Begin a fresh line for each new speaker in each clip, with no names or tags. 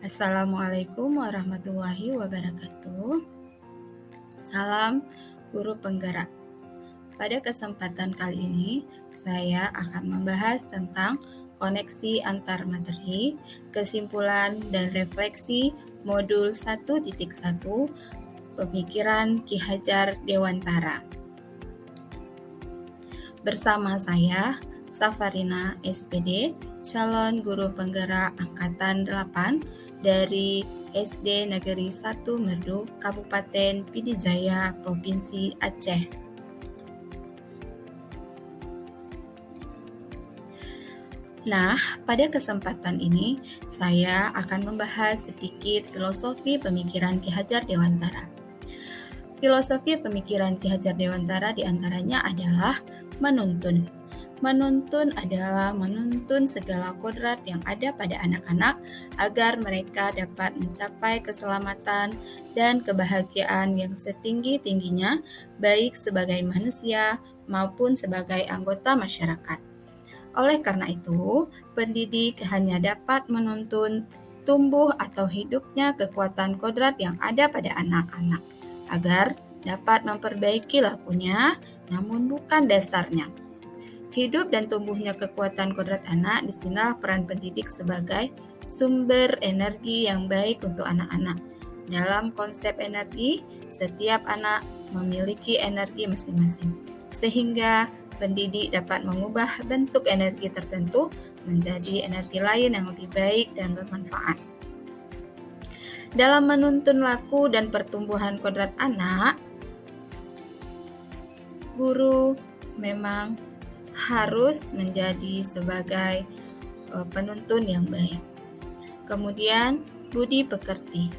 Assalamualaikum warahmatullahi wabarakatuh. Salam guru penggerak. Pada kesempatan kali ini, saya akan membahas tentang koneksi antar materi, kesimpulan dan refleksi modul 1.1 Pemikiran Ki Hajar Dewantara. Bersama saya, Safarina SPD, calon guru penggerak angkatan 8 dari SD Negeri 1 Merdu, Kabupaten Pidijaya, Provinsi Aceh. Nah, pada kesempatan ini saya akan membahas sedikit filosofi pemikiran Ki Hajar Dewantara. Filosofi pemikiran Ki Hajar Dewantara diantaranya adalah menuntun. Menuntun adalah menuntun segala kodrat yang ada pada anak-anak agar mereka dapat mencapai keselamatan dan kebahagiaan yang setinggi-tingginya, baik sebagai manusia maupun sebagai anggota masyarakat. Oleh karena itu, pendidik hanya dapat menuntun tumbuh atau hidupnya kekuatan kodrat yang ada pada anak-anak, agar dapat memperbaiki lakunya, namun bukan dasarnya. Hidup dan tumbuhnya kekuatan kodrat anak, disinilah peran pendidik sebagai sumber energi yang baik untuk anak-anak. Dalam konsep energi, setiap anak memiliki energi masing-masing, sehingga pendidik dapat mengubah bentuk energi tertentu menjadi energi lain yang lebih baik dan bermanfaat. Dalam menuntun laku dan pertumbuhan kodrat anak, guru memang harus menjadi sebagai penuntun yang baik. Kemudian, budi pekerti.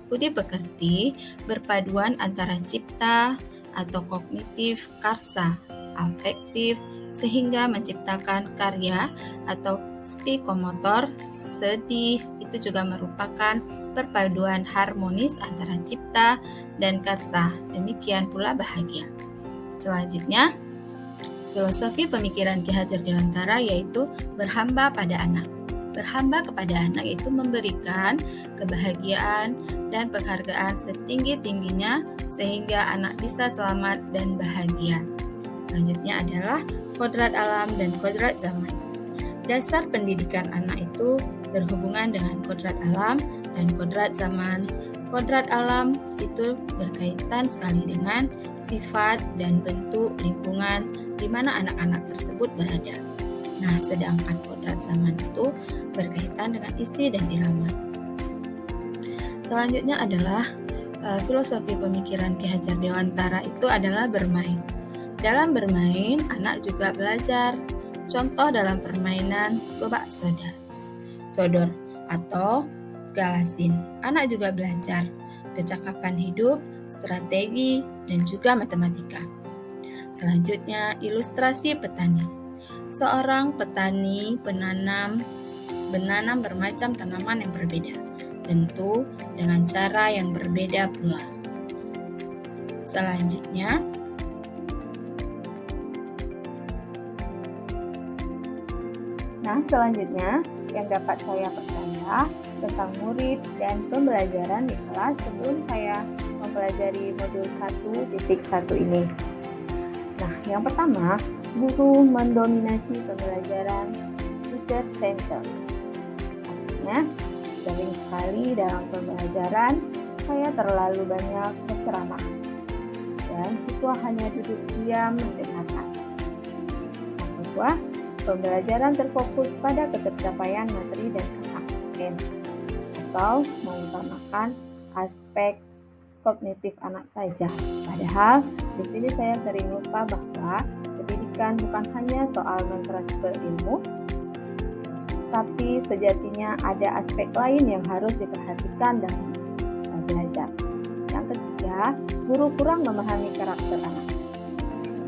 Budi pekerti berpaduan antara cipta atau kognitif, karsa, afektif, sehingga menciptakan karya atau psikomotor. Sedih itu juga merupakan perpaduan harmonis antara cipta dan karsa. Demikian pula bahagia. Selanjutnya, filosofi pemikiran Ki Hajar Dewantara yaitu berhamba pada anak. Berhamba kepada anak itu memberikan kebahagiaan dan penghargaan setinggi-tingginya sehingga anak bisa selamat dan bahagia. Selanjutnya adalah kodrat alam dan kodrat zaman. Dasar pendidikan anak itu berhubungan dengan kodrat alam dan kodrat zaman. Kodrat alam itu berkaitan sekali dengan sifat dan bentuk lingkungan di mana anak-anak tersebut berada. Nah, sedangkan kodrat zaman itu berkaitan dengan isi dan irama. Selanjutnya adalah filosofi pemikiran Ki Hajar Dewantara itu adalah bermain. Dalam bermain, anak juga belajar. Contoh dalam permainan gobak sodor atau galasin. Anak juga belajar kecakapan hidup, strategi, dan juga matematika. Selanjutnya, ilustrasi petani. Seorang petani menanam bermacam tanaman yang berbeda, tentu dengan cara yang berbeda pula. Selanjutnya, yang dapat saya percaya tentang murid dan pembelajaran di kelas sebelum saya mempelajari modul 1.1 ini. Nah, yang pertama, guru mendominasi pembelajaran teacher center. Artinya, sering sekali dalam pembelajaran saya terlalu banyak berceramah dan siswa hanya duduk diam mendengarkan. Yang kedua, pembelajaran terfokus pada ketercapaian materi dan kata atau mengutamakan aspek kognitif anak saja. Padahal di sini saya sering lupa bahwa pendidikan bukan hanya soal mentransfer ilmu, tapi sejatinya ada aspek lain yang harus diperhatikan dalam belajar. Yang ketiga, guru kurang memahami karakter anak.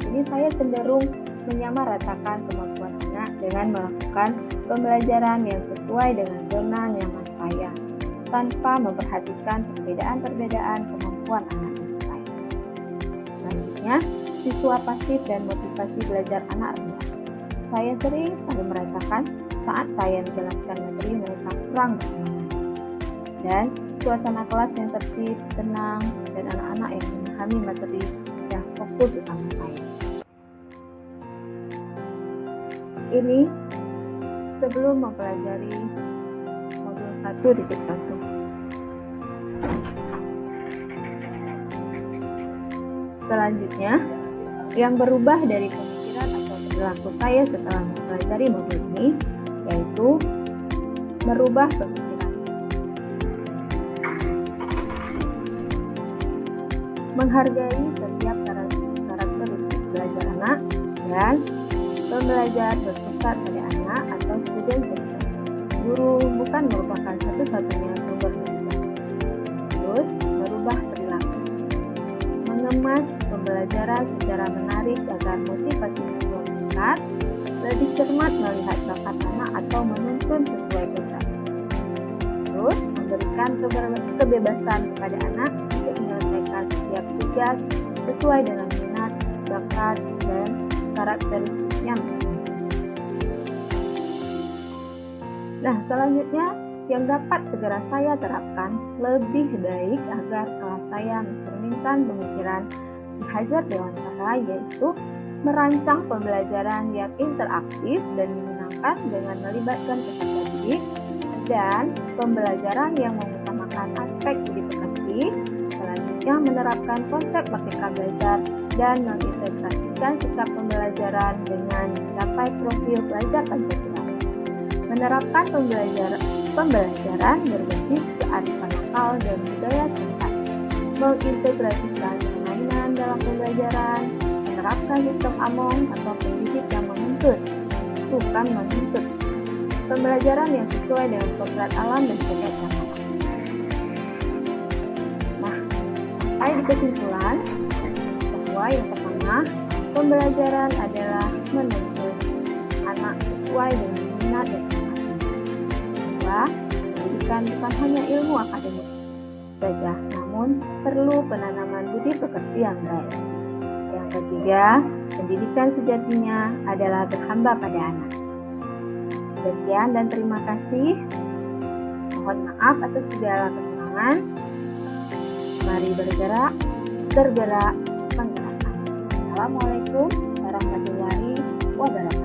Ini saya cenderung menyamaratakan kemampuan anak dengan melakukan pembelajaran yang sesuai dengan zona nyaman saya, tanpa memperhatikan perbedaan-perbedaan kemampuan anak saya. Selanjutnya, siswa pasif dan motivasi belajar anak rendah. Saya sering sekali merasakan saat saya menjelaskan materi mereka kurang bersemangat. dan suasana kelas yang tertib, tenang, dan anak-anak yang memahami materi yang fokus utama saya. Ini sebelum mempelajari modul 1.1. Selanjutnya, yang berubah dari pemikiran atau perilaku saya setelah mempelajari modul ini, yaitu merubah pemikiran. Menghargai setiap karakteristik belajar anak dan pembelajar berpusat pada anak atau student center. Guru bukan merupakan satu-satunya sumber belajar. Terus, merubah perilaku. Mengemas pembelajaran secara menarik agar motivasi siswa meningkat, lebih cermat melihat bakat anak atau menuntun sesuai program. Terus, memberikan kebebasan kepada anak untuk menyelesaikan setiap tugas sesuai dengan minat, bakat, dan karakteristiknya. Nah, selanjutnya yang dapat segera saya terapkan lebih baik agar kelas saya mencerminkan pemikiran si Hajar Dewantara, yaitu merancang pembelajaran yang interaktif dan menyenangkan dengan melibatkan peserta didik, dan pembelajaran yang mengutamakan aspek budi pekerti. Selanjutnya, menerapkan konsep merdeka belajar dan mengintegrasikan sikap pembelajaran dengan mencapai profil pelajar Pancasila. Menerapkan pembelajaran berbasis kearifan lokal dan budaya setempat. Mengintegrasikan permainan dalam pembelajaran. Menerapkan sistem AMONG atau pendidik yang menuntut, bukan menuntut. Pembelajaran yang sesuai dengan kodrat alam dan kodrat zaman. Nah, sampai di kesimpulan bahwa yang pertama, pembelajaran adalah menuntut anak sesuai dengan minat dan bakat. Kedua, pendidikan bukan hanya ilmu akademik saja, namun perlu penanaman budi pekerti yang baik. Yang ketiga, pendidikan sejatinya adalah berhamba pada anak. Sekian dan terima kasih. Mohon maaf atas segala kekurangan. Mari bergerak, tergerak, menggerakkan. Assalamualaikum warahmatullahi wabarakatuh.